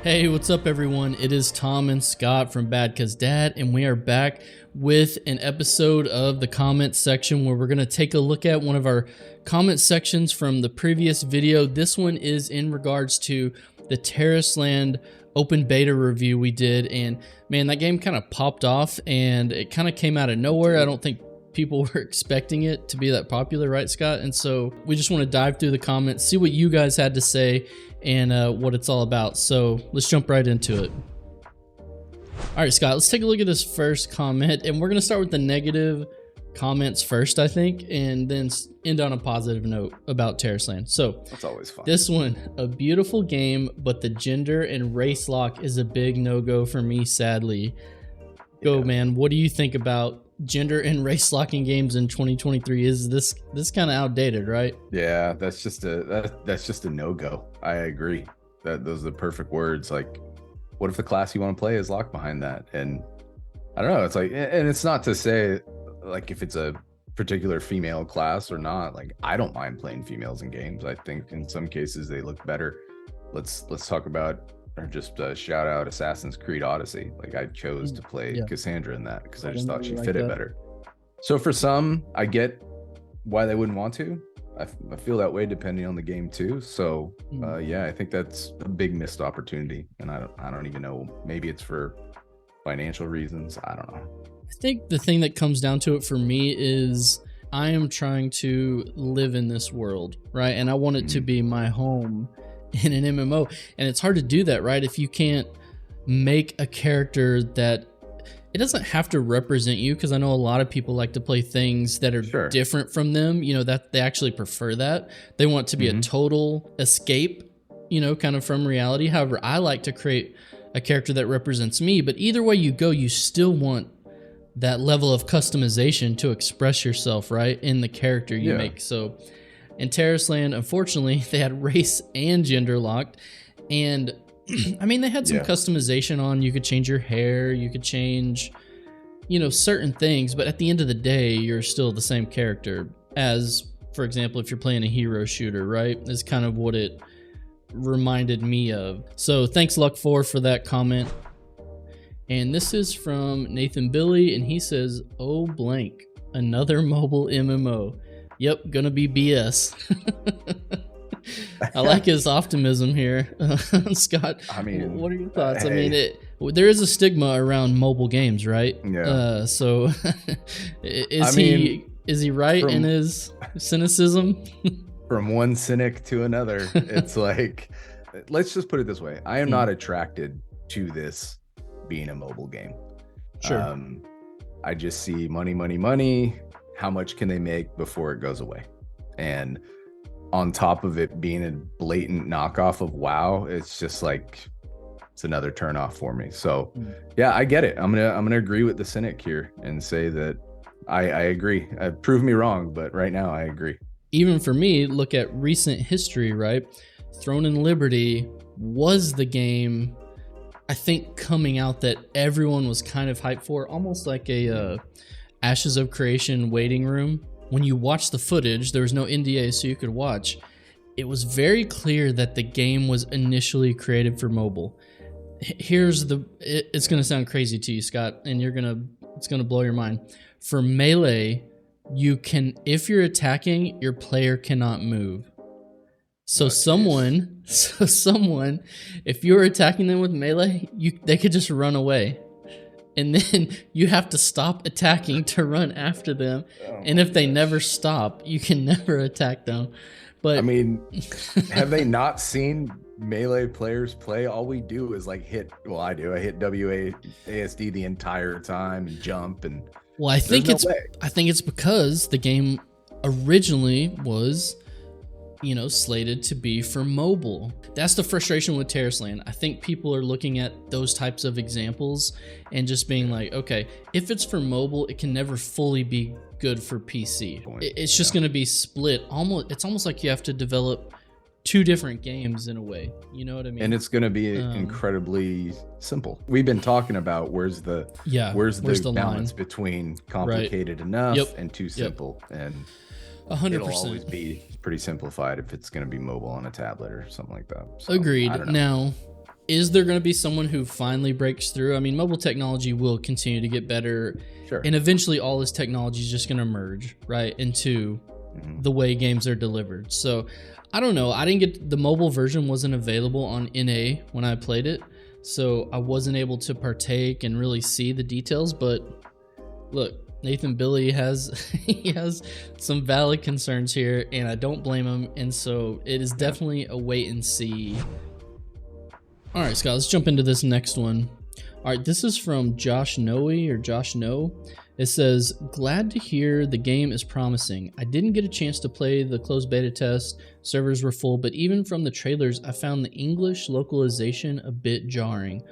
Hey, what's up everyone? It is Tom and Scott from Bad Cuz Dad, and we are back with an episode of the comment section where we're going to take a look at one of our comment sections from the previous video. This one is in regards to the TARISLAND open beta review we did, and man, that game kind of popped off and it kind of came out of nowhere. I don't think people were expecting it to be that popular, right, Scott? And so we just want to dive through the comments, see what you guys had to say and what it's all about. So let's jump right into it. All right, Scott, let's take a look at this first comment, and we're going to start with the negative comments first, I think, and then end on a positive note about TARISLAND. So that's always fun. This one, a beautiful game, but the gender and race lock is a big no-go for me, sadly. Go, man. What do you think about gender and race locking games in 2023? Is this kind of outdated, right? Yeah, that's just a no-go. I agree. Those are the perfect words. Like, what if the class you want to play is locked behind that? And I don't know. It's like, and it's not to say like if it's a particular female class or not. Like, I don't mind playing females in games. I think in some cases they look better. Let's talk about, or just shout out Assassin's Creed Odyssey. Like, I chose to play Cassandra in that because I just thought she fit it better. So for some, I get why they wouldn't want to. I feel that way depending on the game too. So yeah, I think that's a big missed opportunity, and I don't even know. Maybe it's for financial reasons. I don't know. I think the thing that comes down to it for me is I am trying to live in this world, right? And I want it to be my home in an MMO, and it's hard to do that, right? If you can't make a character that it doesn't have to represent you, because I know a lot of people like to play things that are different from them, you know, that they actually prefer that. They want to be a total escape, you know, kind of from reality. However, I like to create a character that represents me, but either way you go, you still want that level of customization to express yourself, right, in the character you make. So in TARISLAND, unfortunately, they had race and gender locked, and I mean, they had some customization on. You could change your hair, you could change, you know, certain things, but at the end of the day, you're still the same character as, for example, if you're playing a hero shooter, right? Is kind of what it reminded me of. So thanks, Luck4, for that comment. And this is from Nathan Billy, and he says, "Oh blank, another mobile MMO. Yep, gonna be BS." I like his optimism here. Scott, I mean, what are your thoughts? Hey. I mean, there is a stigma around mobile games, right? Yeah. So is he right in his cynicism? From one cynic to another, it's like, let's just put it this way. I am not attracted to this being a mobile game. Sure. I just see money, money, money. How much can they make before it goes away? And on top of it being a blatant knockoff of WoW, it's just like, it's another turnoff for me. So yeah, I get it. I'm gonna agree with the cynic here and say that I agree. Prove me wrong, but right now I agree. Even for me, look at recent history, right? Throne and Liberty was the game, I think, coming out that everyone was kind of hyped for, almost like a Ashes of Creation waiting room. When you watch the footage, there was no NDA, so you could watch. It was very clear that the game was initially created for mobile. Here's it's going to sound crazy to you, Scott, and it's going to blow your mind. For Melee, if you're attacking, your player cannot move. So someone, if you're attacking them with Melee, they could just run away. And then you have to stop attacking to run after them. And if they never stop, you can never attack them. But I mean, have they not seen Melee players play? All we do is like hit, well, I hit WASD the entire time and jump. And well, I think it's because the game originally was, you know, slated to be for mobile. That's the frustration with TARISLAND. I think people are looking at those types of examples and just being like, okay, if it's for mobile, it can never fully be good for PC. It's just going to be split. It's almost like you have to develop two different games in a way. You know what I mean? And it's going to be incredibly simple. We've been talking about where's the balance between complicated enough and too simple. And 100%. It'll always be pretty simplified if it's going to be mobile on a tablet or something like that. So, agreed. Now, is there going to be someone who finally breaks through? I mean, mobile technology will continue to get better. Sure. And eventually all this technology is just going to merge right into the way games are delivered. So I don't know. I didn't get the mobile version wasn't available on NA when I played it. So I wasn't able to partake and really see the details. But look, Nathan Billy he has some valid concerns here, and I don't blame him. And so it is definitely a wait and see. All right, Scott, let's jump into this next one. All right, this is from Josh Noe or Josh No. It says, glad to hear the game is promising. I didn't get a chance to play the closed beta test. Servers were full, but even from the trailers, I found the English localization a bit jarring.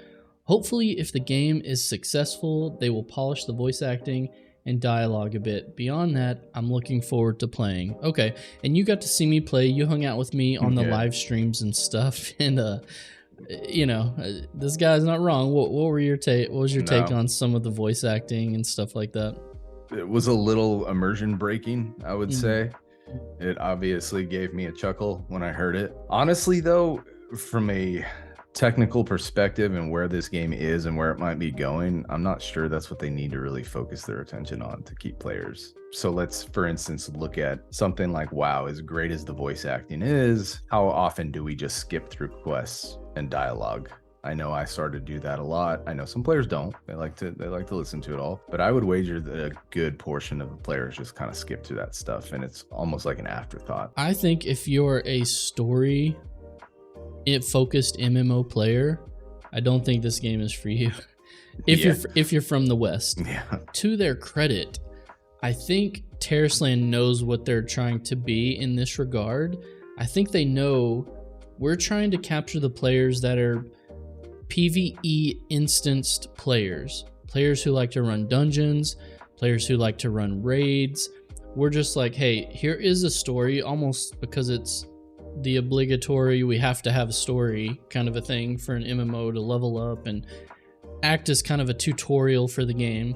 Hopefully, if the game is successful, they will polish the voice acting and dialogue a bit. Beyond that, I'm looking forward to playing. Okay, and you got to see me play. You hung out with me on the live streams and stuff, and you know, this guy's not wrong. What were your take? What was your take on some of the voice acting and stuff like that? It was a little immersion breaking, I would say. It obviously gave me a chuckle when I heard it. Honestly, though, from a technical perspective and where this game is and where it might be going, I'm not sure that's what they need to really focus their attention on to keep players. So let's, for instance, look at something like WoW. As great as the voice acting is, how often do we just skip through quests and dialogue? I know I started to do that a lot. I know some players don't. They like to listen to it all. But I would wager that a good portion of the players just kind of skip through that stuff, and it's almost like an afterthought. I think if you're a story focused MMO player, I don't think this game is for you. If you're from the West. Yeah. To their credit, I think TARISLAND knows what they're trying to be in this regard. I think they know we're trying to capture the players that are PvE instanced players who like to run dungeons, players who like to run raids. We're just like, hey, here is a story, almost because it's the obligatory, we have to have a story kind of a thing for an MMO to level up and act as kind of a tutorial for the game.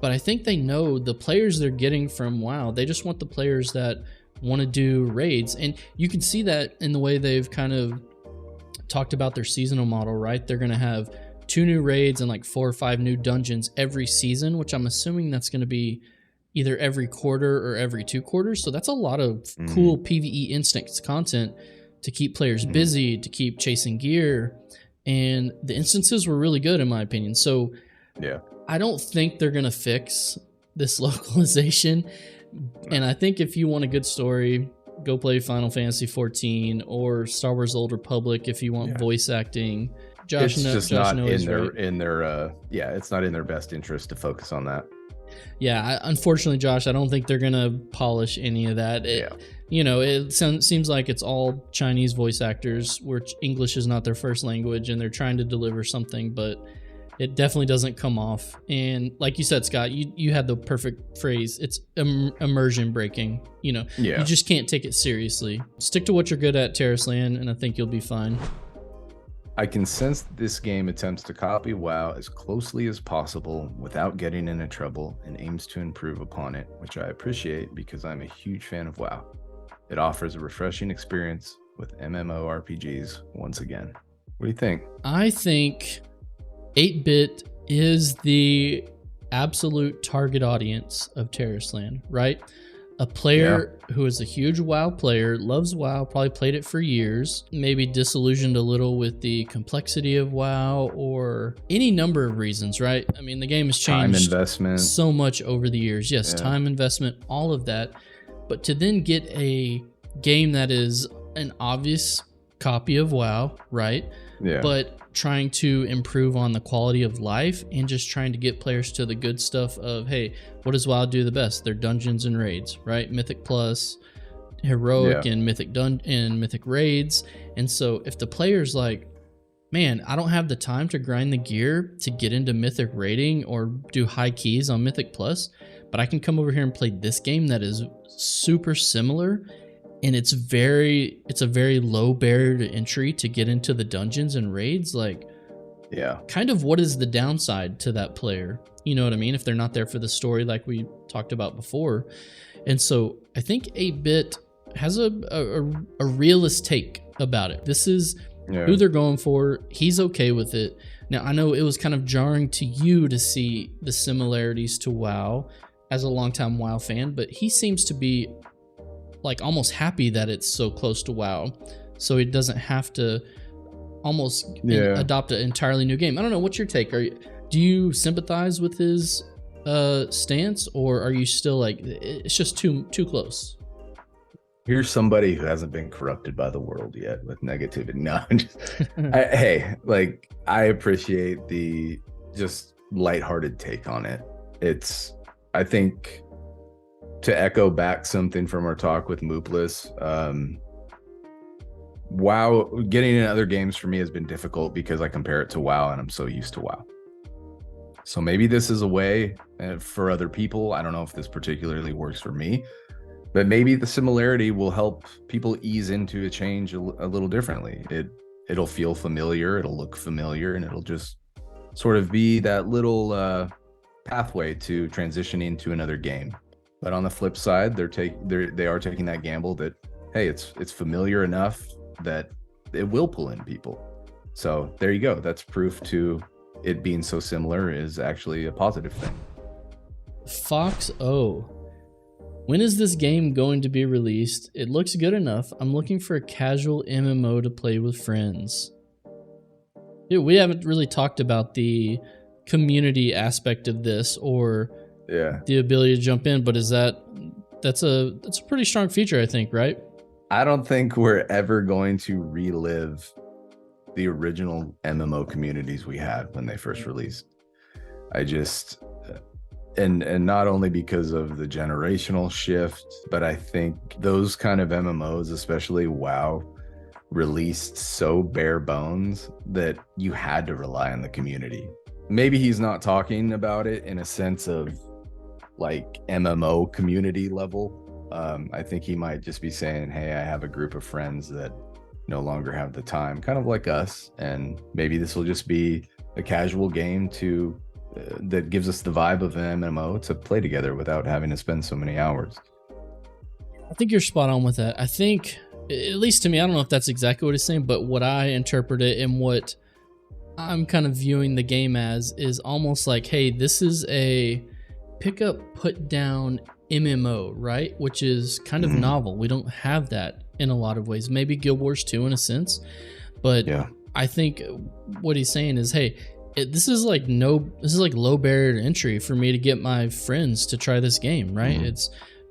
But I think they know the players they're getting from WoW. They just want the players that want to do raids. And you can see that in the way they've kind of talked about their seasonal model, right? They're going to have 2 new raids and like 4 or 5 new dungeons every season, which I'm assuming that's going to be either every quarter or every 2 quarters. So that's a lot of cool PvE instance content to keep players busy, to keep chasing gear. And the instances were really good in my opinion. So yeah, I don't think they're going to fix this localization. And I think if you want a good story, go play Final Fantasy 14 or Star Wars: Old Republic if you want voice acting. It's not in their best interest to focus on that. Yeah, unfortunately, Josh, I don't think they're going to polish any of that. You know, it seems like it's all Chinese voice actors where English is not their first language and they're trying to deliver something, but it definitely doesn't come off. And like you said, Scott, you had the perfect phrase. It's immersion breaking. You know, you just can't take it seriously. Stick to what you're good at, TARISLAND, and I think you'll be fine. I can sense this game attempts to copy WoW as closely as possible without getting into trouble and aims to improve upon it, which I appreciate because I'm a huge fan of WoW. It offers a refreshing experience with MMORPGs once again. What do you think? I think 8-bit is the absolute target audience of TARISLAND, right? A player who is a huge WoW player, loves WoW, probably played it for years, maybe disillusioned a little with the complexity of WoW or any number of reasons, right? I mean, the game has changed time investment so much over the years. Yes, time investment, all of that. But to then get a game that is an obvious copy of WoW, right? Yeah. But trying to improve on the quality of life and just trying to get players to the good stuff of, hey, what does WoW do the best? They're dungeons and raids, right? Mythic Plus, Heroic, and Mythic raids. And so if the player's like, man, I don't have the time to grind the gear to get into Mythic raiding or do high keys on Mythic Plus, but I can come over here and play this game that is super similar. And it's a very low barrier to entry to get into the dungeons and raids. Like, kind of what is the downside to that player? You know what I mean? If they're not there for the story like we talked about before. And so I think 8-bit has a realist take about it. This is who they're going for. He's okay with it. Now, I know it was kind of jarring to you to see the similarities to WoW as a longtime WoW fan, but he seems to be like almost happy that it's so close to WoW, so he doesn't have to almost adopt an entirely new game. I don't know. What's your take? Do you sympathize with his stance, or are you still like it's just too close? Here's somebody who hasn't been corrupted by the world yet with negativity. No, hey, like, I appreciate the just lighthearted take on it. I think, to echo back something from our talk with Moopless, WoW, getting in other games for me has been difficult because I compare it to WoW and I'm so used to WoW. So maybe this is a way for other people. I don't know if this particularly works for me, but maybe the similarity will help people ease into a change a little differently. It'll feel familiar, it'll look familiar, and it'll just sort of be that little pathway to transitioning to another game. But on the flip side, they are taking that gamble that, hey, it's familiar enough that it will pull in people. So there you go. That's proof to it being so similar is actually a positive thing. Fox O. When is this game going to be released? It looks good enough. I'm looking for a casual MMO to play with friends. Dude, we haven't really talked about the community aspect of this or the ability to jump in, but that's a pretty strong feature, I think, right? I don't think we're ever going to relive the original MMO communities we had when they first released. And not only because of the generational shift, but I think those kind of MMOs, especially WoW, released so bare bones that you had to rely on the community. Maybe he's not talking about it in a sense of like MMO community level. I think he might just be saying, hey, I have a group of friends that no longer have the time, kind of like us, and maybe this will just be a casual game that gives us the vibe of an MMO to play together without having to spend so many hours. I think you're spot on with that. I think, at least to me, I don't know if that's exactly what he's saying, but what I interpret it and what I'm kind of viewing the game as is almost like, hey, this is a pick up, put down MMO, right? Which is kind of novel. We don't have that in a lot of ways. Maybe Guild Wars 2 in a sense, but I think what he's saying is, hey, this is like low barrier to entry for me to get my friends to try this game, right?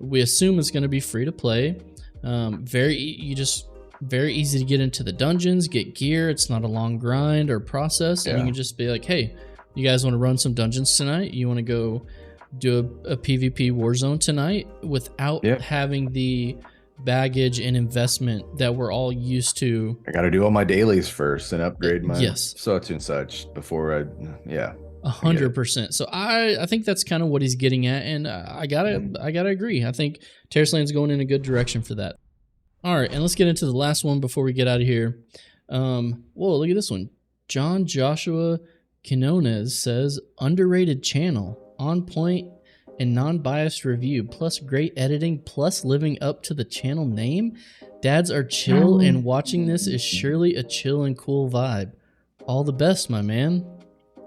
We assume it's going to be free to play. Very easy to get into the dungeons, get gear. It's not a long grind or process, and you can just be like, hey, you guys want to run some dungeons tonight? You want to go do a PvP Warzone tonight without having the baggage and investment that we're all used to. I got to do all my dailies first and upgrade my such and such before 100%. So I think that's kind of what he's getting at, and I gotta agree. I think TARISLAND's going in a good direction for that. All right, and let's get into the last one before we get out of here. Whoa, look at this one. John Joshua Quinones says, underrated channel, on point and non-biased review, plus great editing, plus living up to the channel name. Dads are chill, and watching this is surely a chill and cool vibe. All the best, my man.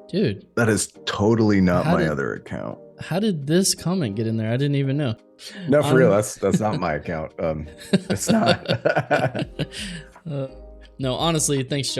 Dude. That is totally not my other account. How did this comment get in there? I didn't even know. No, for real. That's not my account. It's not. No, honestly, thanks,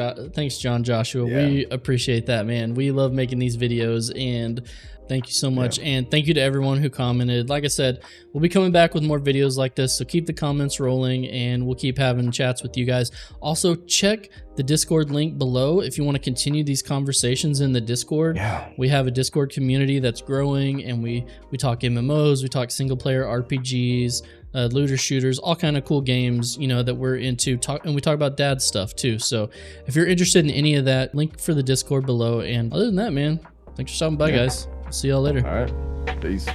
John Joshua. Yeah. We appreciate that, man. We love making these videos, and thank you so much. Yeah. And thank you to everyone who commented. Like I said, we'll be coming back with more videos like this, so keep the comments rolling, and we'll keep having chats with you guys. Also, check the Discord link below if you want to continue these conversations in the Discord. Yeah. We have a Discord community that's growing, and we talk MMOs, we talk single-player RPGs, looter shooters, all kind of cool games, that we're into, and we talk about dad stuff too. So if you're interested in any of that, link for the Discord below. And other than that, man, thanks for stopping by, guys. See y'all later. All right. Peace.